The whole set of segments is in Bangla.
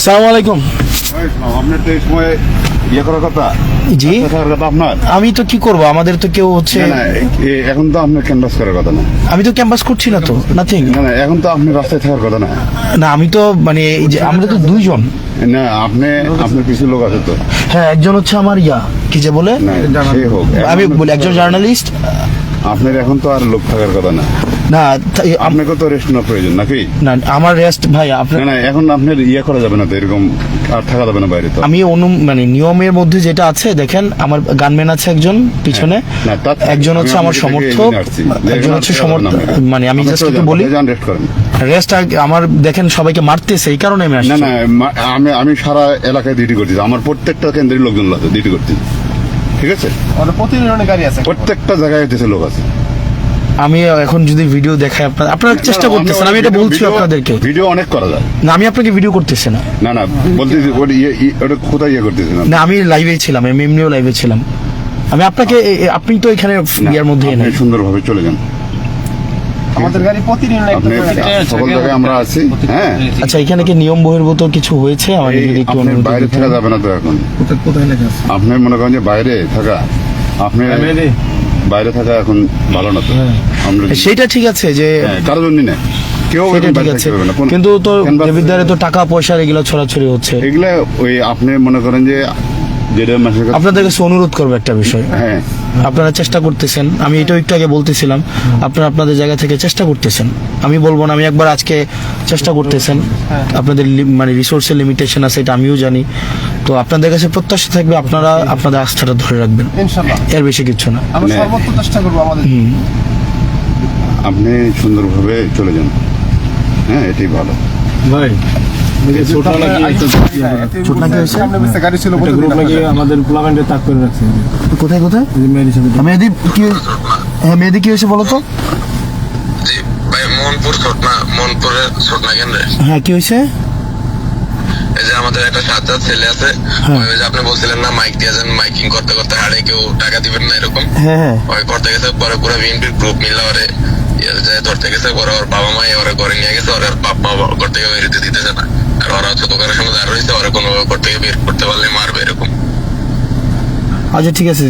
আসসালামু আলাইকুম। আপনার তো এই সময় ইয়ে করার কথা, জি। থাকার কথা আপনার। আমি তো কি করব, আমাদের তো কেউ হচ্ছে, না, এখন তো আপনার ক্যানভাস করার কথা না। আমি তো ক্যাম্পাস করছি না তো, নাথিং। না, এখন তো আপনি রাস্তায় থাকার কথা না। না আমি তো মানে এই যে আমরা তো দুইজন। না, আপনার কিছু লোক আছে তো। হ্যাঁ, একজন হচ্ছে আমার কি যে বলে, না, সে হোক। আমি বলি একজন জার্নালিস্ট। আপনার এখন তো আর লোক থাকার কথা না। না আপনাকে তো রেস্ট নেওয়ার প্রয়োজন নাকি? না আমার রেস্ট ভাই আপনার। না, এখন আপনার ইয়ে করা যাবে না তো, এরকম আর থাকা যাবে না বাইরে তো। আমি মানে নিয়মের মধ্যে যেটা আছে দেখেন, আমার গানম্যান আছে একজন পিছনে, একজন হচ্ছে আমার সমর্থক, একজন হচ্ছে সমর্থক। মানে আমি জাস্ট একটু বলি, রেস্ট করেন। রেস্ট আমার দেখেন সবাইকে মারতেছে, এই কারণে আমি আসছি। না, আমি সারা এলাকায় ডিউটি করতেছি, আমার প্রত্যেকটা কেন্দ্রের লোকজন আছে ডিউটি করতেছি, ঠিক আছে? প্রতিদিনের গাড়ি আছে, প্রত্যেকটা জায়গায় দেশে লোক আছে। আমি এখন যদি ভিডিও দেখাই, আপনারা চেষ্টা করতেছেন, আমি এটা বলছি আপনাদেরকে। ভিডিও অনেক করা যায় না, আমি আপনাকে ভিডিও করতেছি না। না, বলতেছি ওটা কোথায় ইয়ে করতেছেন? না আমি লাইভে ছিলাম, আমি এমনিও লাইভে ছিলাম। আমি আপনাকে আপনি তো এখানে ইয়ার মধ্যে আপনি সুন্দরভাবে চলে যান। আমাদের গাড়ি প্রতিদিন আপনি সকল জায়গায় আমরা আছি। হ্যাঁ, আচ্ছা, এখানে কি নিয়ম বহির্ভূত কিছু হয়েছে? আমার যদি একটু আপনি অনুমতি বাইরে দিতেন। থাকা যাবে না তো এখন। কোথায় লেখা আছে? আপনি মনে করেন যে বাইরে থাকা, আপনি বাইরে থাকা এখন ভালো না তো। আমরা সেটা ঠিক আছে যে কারোর জন্য না, কেউ সেটা এখন ঠিক বাইরে আছে, থাকতে পারবে না। কিন্তু তো দেবিদ্বারে তো টাকা পয়সা এগুলো ছড়াছড়ি হচ্ছে। এগুলা ওই আপনি মনে করেন যে যেটা মানুষের কাছে। আপনাদের কাছে অনুরোধ করবো একটা বিষয়, হ্যাঁ, আপনারা চেষ্টা করতেছেন, আমি এটাও একটু আগে বলতেছিলাম, আপনারা আপনাদের জায়গা থেকে চেষ্টা করতেছেন, আমি বলবো না, আমি একবার আজকে চেষ্টা করতেছেন। আপনাদের মানে রিসোর্সের লিমিটেশন আছে, এটা আমিও জানি। তো আপনাদের কাছে প্রত্যাশা থাকবে আপনারা আপনাদের আস্থাটা ধরে রাখবেন, ইনশাআল্লাহ। এর বেশি কিছু না। আমরা সর্বোচ্চ চেষ্টা করবো আমাদের। আপনি সুন্দরভাবে চলে যান। হ্যাঁ, এটাই ভালো। ভাই ছোট নাকি ছোট নাকি হয়েছে? সামনে পিছে গাড়ি ছিল, একটা গ্রুপ নাকি আমাদের প্লামেন্টে তাক করে রাখছে। কোথায় কোথায়? ওই যে মেয়েদের সাথে মেহেদি কি? হ্যাঁ, মেহেদি কি হয়েছে বলো তো? জি ভাই, মনপুরের ছোটনা কেন্দ্রে। হ্যাঁ, কি হয়েছে? এই যে আমাদের একটা সাজ্জাদ ছেলে আছে, ওই যে আপনি বলছিলেন না মাইক দিয়েছেন, মাইকিং করতে করতে হাড়ে কেউ টাকা দিবেন না এরকম। হ্যাঁ হ্যাঁ, ওই করতে গেছে, পরে পুরো বিএনপির গ্রুপ মিলে ওরে ধরতে গেছে, পরে ওর বাবা মা ওরে ঘরে নিয়ে গেছে, ওর বাবা ঘর থেকে বেরোতে দিতেছে না। আর ওরা হচ্ছে দোকানের সঙ্গে দাঁড় রয়েছে, ওরা কোনো ঘর থেকে বের করতে পারলে মারবে এরকম। আচ্ছা ঠিক আছে,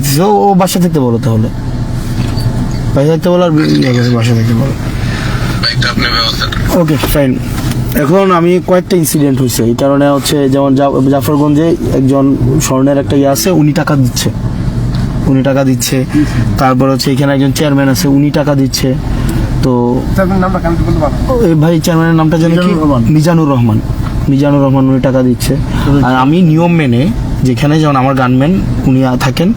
ও বাসা থাকতে বলো তাহলে, বাসা থাকতে বলো, আর বাসা থাকতে বলো। বাইকটা আপনি ব্যবস্থা ওকে ফাইন। এখন আমি কয়েকটা ইনসিডেন্ট হয়েছে, এই কারণে হচ্ছে যেমন জাফরগঞ্জে একজন স্বর্ণের একটা ইয়ে আছে, উনি টাকা দিচ্ছে। তারপর হচ্ছে এখানে একজন চেয়ারম্যান আছে, উনি টাকা দিচ্ছে। তো নামটা কানেক্ট করতে পারবো। এই ভাই চেয়ারম্যানের নামটা জানি কি? মিজানুর রহমান, উনি টাকা দিচ্ছে। আর আমি নিয়ম মেনে, যেখানে যেমন আমার গানম্যান উনি থাকেন,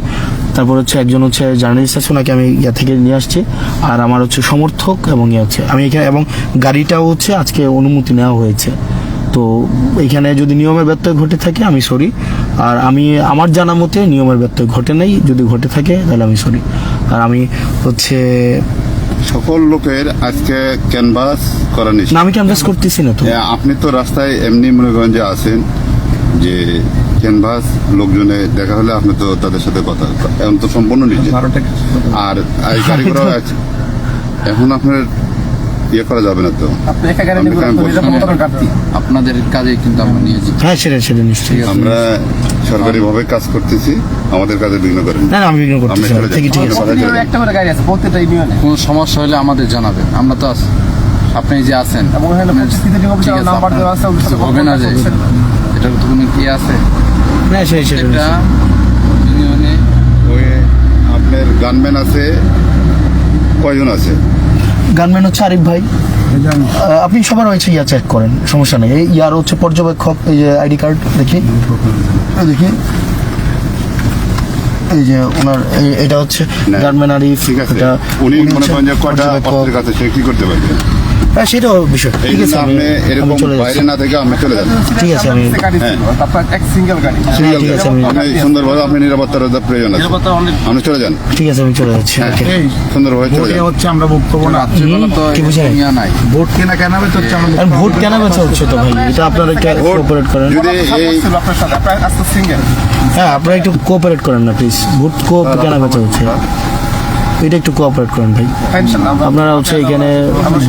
তারপর হচ্ছে একজন হচ্ছে জার্নালিস্ট আছে, ওনাকে আমি ইয়া থেকে নিয়ে আসছি, আর আমার হচ্ছে সমর্থক এবং ইয়ে হচ্ছে আমি এখানে, এবং গাড়িটাও হচ্ছে আজকে অনুমতি নেওয়া হয়েছে। তো এখানে যদি নিয়মের ব্যত্যয় ঘটে থাকে আমি সরি, আর আমি আমার জানা মতে নিয়মের ব্যত্যয় ঘটে নাই, যদি ঘটে থাকে তাহলে আমি সরি। আর আমি হচ্ছে সকল লোকের আজকে ক্যানভাস করা নিষেধ। না, আমি ক্যানভাস করতেছি না তো। আপনি তো রাস্তায় এমনি মনে করেন যে আছেন, যে ক্যানভাস লোকজনে দেখা হলে আপনি তো তাদের সাথে কথা, এখন তো সম্পূর্ণ নিজে। আর এই গাড়ি ঘোড়া এখন আপনার ইয়ে করা যাবে না তো। আপনি একা গাড়ি নিয়ে আপনাদের কাজে কিন্তু আমরা নিয়েছি। হ্যাঁ, সেটা নিশ্চয়ই। আমরা সরকারি ভাবে কাজ করতেছি, আমাদের কাজে বিঘ্ন করেন। না আমি বিঘ্ন করতেছি না, আমরা ঠিক আছে। একটা করে গাড়ি আছে প্রত্যেকটা ইউনিয়নে। কোনো সমস্যা হলে আমাদের জানাবেন, আমরা তো আছি, আপনি যে আছেন। এবং এখানে সিসিটিভি অফিসার নাম্বার দেওয়া আছে, ওর সাথে হবে না যে এটার তো কোনো কি আছে? না সেটা এটা ইউনিয়নে ওই আপনার গানম্যান আছে কয়জন আছে? গানম্যান হচ্ছে আরিফ ভাই। আপনি সবার হয়েছে ইয়া চেক করেন, সমস্যা নেই। এই ইয়ার হচ্ছে পর্যবেক্ষক, এই যে আইডি কার্ড দেখি, এই যে ওনার এটা হচ্ছে গানম্যান আরিফ। ঠিক আছে, এটা উনি মনে করেন যে কয়টা পর্যবেক্ষক। অস্ত্রের কাছে সে কি করতে পারবে? হ্যাঁ, সেটাও বিষয়। এই ঠিক জন্য আছে, আপনি এরকম আমি চলে বাইরে যাচ্ছি। না থেকে আপনি চলে যান। ঠিক আছে, আমি গাড়ি ছিল, তারপর এক সিঙ্গেল গাড়ি। ঠিক আছে, আমি আপনি সুন্দরভাবে, আপনি নিরাপত্তার প্রয়োজন আছে, আপনি চলে যান। ঠিক আছে, আমি চলে যাচ্ছি। ওকে। সুন্দরভাবে চলে যান। হচ্ছে আমরা বুক করবো না, রাত্রিবেলা তো কি বুঝায়? ইয়া নাই। ভোট কেনা হচ্ছে আমরা আর ভোট কেনা বেচা হচ্ছে তো ভাই, এটা আপনারা কোঅপারেট করেন। যদি এই ছিল আপনার সাথে, আপনার আজকে সিঙ্গেল। হ্যাঁ, আপনারা একটু কোঅপারেট করেন না প্লিজ। ভোট কেনা বেচা হচ্ছে, এটা একটু কোঅপারেট করেন ভাই। ইনশাআল্লাহ আপনারা হচ্ছে এখানে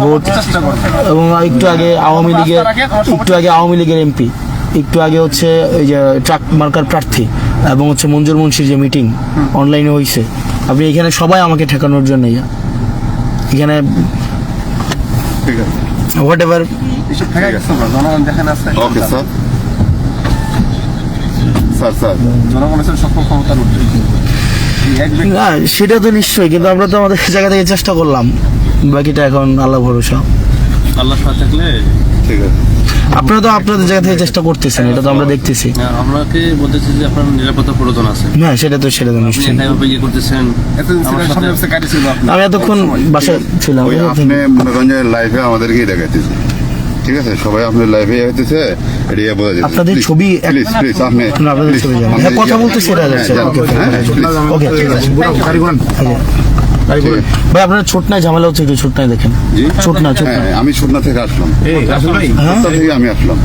ভোট, চেষ্টা করব। এবং একটু আগে আওয়ামী লীগের এমপি একটু আগে হচ্ছে ওই যে ট্রাক মার্কার প্রার্থী এবং হচ্ছে মঞ্জুর মুন্সির যে মিটিং অনলাইনে হয়েছে, আপনি এখানে সবাই আমাকে ঠেকানোর জন্য এখানে ঠিক আছে, হোয়াট এভার। এসব ঠেকা গেছে না, জনগণ দেখেন আছে ওকে স্যার। স্যার জনগণের সাথে সক্ষম ক্ষমতার উঠে এক ব্যক্তি না সেটা তো নিশ্চয়ই, কিন্তু আমরা তো আমাদের জায়গা থেকে চেষ্টা করলাম, বাকিটা এখন আল্লাহ ভরসা। আল্লাহর সাথে থাকলে ঠিক আছে। আপনারা তো আপনাদের জায়গা থেকে চেষ্টা করতেছেন, এটা তো আমরা দেখতেছি। আপনাকে বলতেছি যে আপনার নিরাপত্তা প্রয়োজন আছে। হ্যাঁ সেটা তো নিশ্চয়ই। আপনি এভাবে ইয়ে করতেছেন, এতদিন ছিল, আমার সামনে সাথে- বসে গাড়ি ছিল আপনার। আমি এতক্ষণ বাসায় ছিলাম। ওই আপনি মনে করেন যে লাইফে আমাদেরকেই দেখাইতেছে, ঠিক আছে, সবাই আপনার লাইফে হইতেছে, এটা ইয়ে বোঝা যাচ্ছে। আপনাদের ছবি প্লিজ আপনি না, আপনাদের ছবি জানি। হ্যাঁ, কথা বলতে সেটা যাচ্ছে। ওকে ঠিক আছে। ভাই আপনার ছোট নাই ঝামেলা হচ্ছে, একটু ছোট নাই দেখেন। জি? ছোট না হ্যাঁ, আমি সুটনা থেকে আসলাম, হ্যাঁ সুটনা থেকে আমি আসলাম।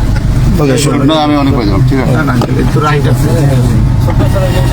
ওকে সুটনা আমি অনেক বাজলাম, ঠিক আছে।